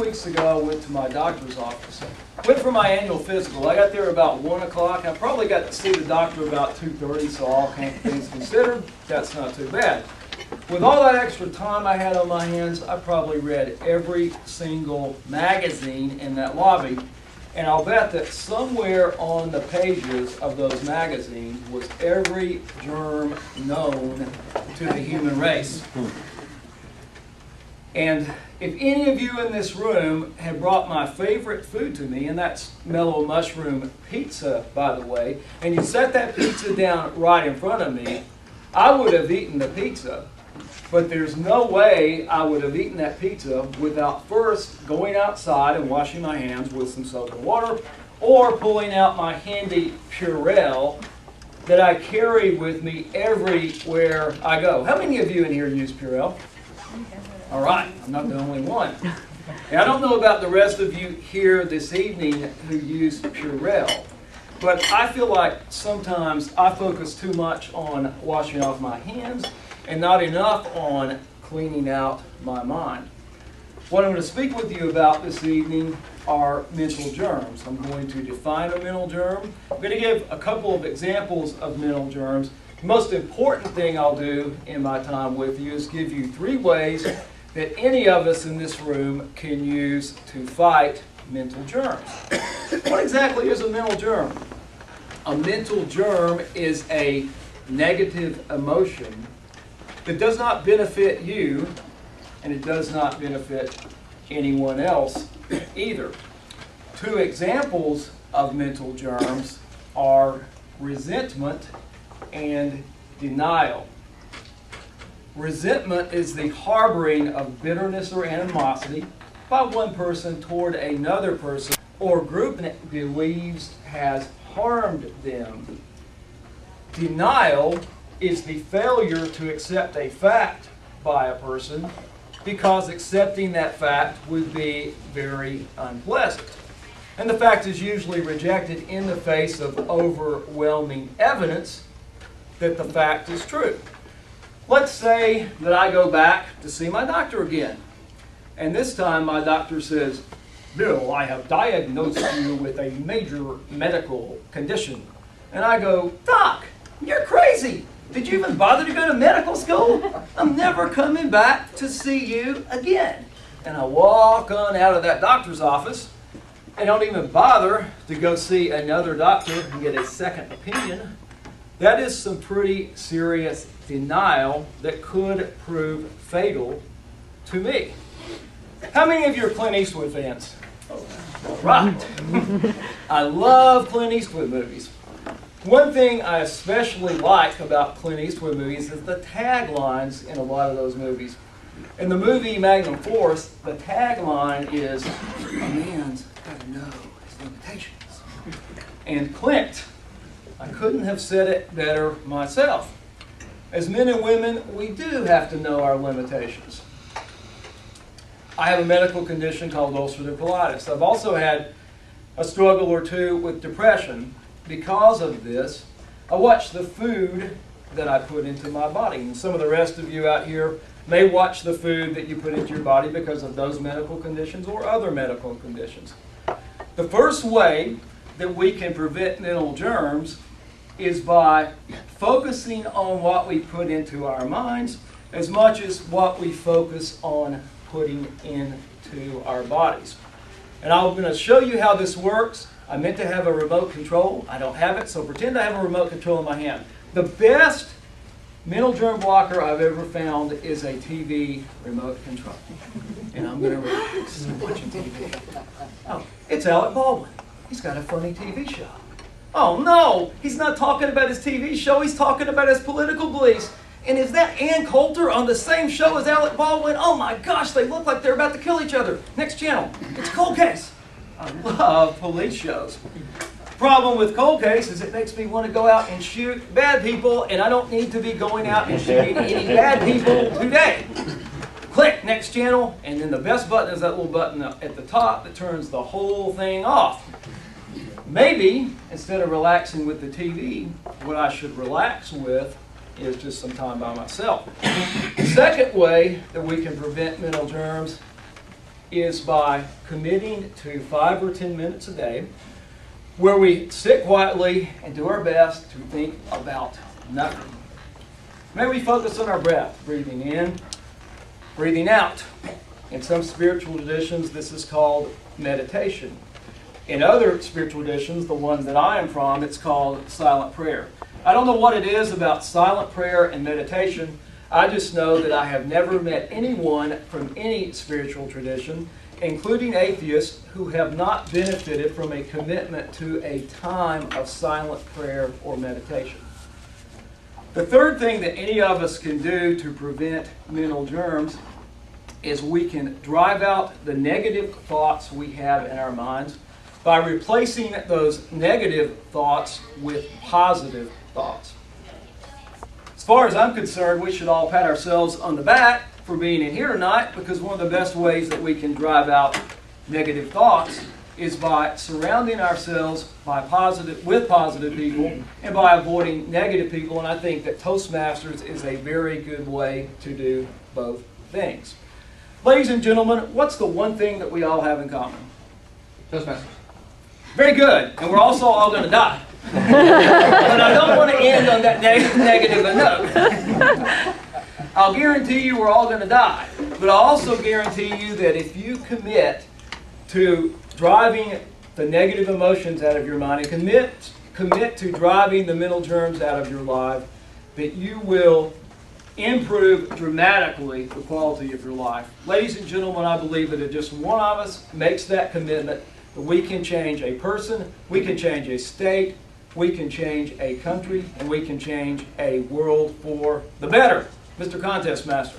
weeks ago, I went to my doctor's office. Went for my annual physical. I got there about 1 o'clock. I probably got to see the doctor about 2:30, so all things considered, that's not too bad. With all that extra time I had on my hands, I probably read every single magazine in that lobby. And I'll bet that somewhere on the pages of those magazines was every germ known to the human race. And if any of you in this room had brought my favorite food to me, and that's mellow mushroom pizza, by the way, and you set that pizza down right in front of me, I would have eaten the pizza. But there's no way I would have eaten that pizza without first going outside and washing my hands with some soap and water, or pulling out my handy Purell that I carry with me everywhere I go. How many of you in here use Purell? All right, I'm not the only one. And I don't know about the rest of you here this evening who use Purell, but I feel like sometimes I focus too much on washing off my hands and not enough on cleaning out my mind. What I'm going to speak with you about this evening are mental germs. I'm going to define a mental germ. I'm going to give a couple of examples of mental germs. The most important thing I'll do in my time with you is give you 3 ways that any of us in this room can use to fight mental germs. What exactly is a mental germ? A mental germ is a negative emotion that does not benefit you, and it does not benefit anyone else either. 2 examples of mental germs are resentment and denial. Resentment is the harboring of bitterness or animosity by one person toward another person or group that believes has harmed them. Denial is the failure to accept a fact by a person because accepting that fact would be very unpleasant. And the fact is usually rejected in the face of overwhelming evidence that the fact is true. Let's say that I go back to see my doctor again. And this time my doctor says, "Bill, I have diagnosed you with a major medical condition." And I go, "Doc, you're crazy. Did you even bother to go to medical school? I'm never coming back to see you again." And I walk on out of that doctor's office and don't even bother to go see another doctor and get a second opinion. That is some pretty serious denial that could prove fatal to me. How many of you are Clint Eastwood fans? All right. I love Clint Eastwood movies. One thing I especially like about Clint Eastwood movies is the taglines in a lot of those movies. In the movie Magnum Force, the tagline is, "A man's got to know his limitations." And Clint, I couldn't have said it better myself. As men and women, we do have to know our limitations. I have a medical condition called ulcerative colitis. I've also had a struggle or 2 with depression. Because of this, I watch the food that I put into my body. And some of the rest of you out here may watch the food that you put into your body because of those medical conditions or other medical conditions. The first way that we can prevent mental germs is by focusing on what we put into our minds as much as what we focus on putting into our bodies. And I'm going to show you how this works. I meant to have a remote control. I don't have it, so pretend I have a remote control in my hand. The best mental germ blocker I've ever found is a TV remote control. And I'm going to relax watching TV. Oh, it's Alec Baldwin. He's got a funny TV show. Oh no, he's not talking about his TV show, he's talking about his political beliefs. And is that Ann Coulter on the same show as Alec Baldwin? Oh my gosh, they look like they're about to kill each other. Next channel, it's Cold Case. I love police shows. Problem with Cold Case is it makes me want to go out and shoot bad people, and I don't need to be going out and shooting any bad people today. Click next channel, and then the best button is that little button at the top that turns the whole thing off. Maybe, instead of relaxing with the TV, what I should relax with is just some time by myself. The second way that we can prevent mental germs is by committing to 5 or 10 minutes a day where we sit quietly and do our best to think about nothing. May we focus on our breath, breathing in, breathing out. In some spiritual traditions, this is called meditation. In other spiritual traditions, the one that I am from, it's called silent prayer. I don't know what it is about silent prayer and meditation. I just know that I have never met anyone from any spiritual tradition, including atheists, who have not benefited from a commitment to a time of silent prayer or meditation. The third thing that any of us can do to prevent mental germs is we can drive out the negative thoughts we have in our minds by replacing those negative thoughts with positive thoughts. As far as I'm concerned, we should all pat ourselves on the back for being in here tonight, because one of the best ways that we can drive out negative thoughts is by surrounding ourselves with positive people and by avoiding negative people. And I think that Toastmasters is a very good way to do both things. Ladies and gentlemen, what's the one thing that we all have in common? Toastmasters. Very good. And we're also all going to die. But I don't want to end on that negative note. I'll guarantee you we're all going to die. But I'll also guarantee you that if you commit to driving the negative emotions out of your mind and commit to driving the mental germs out of your life, that you will improve dramatically the quality of your life. Ladies and gentlemen, I believe that if just one of us makes that commitment, that we can change a person, we can change a state, we can change a country, and we can change a world for the better. Mr. Contest Master.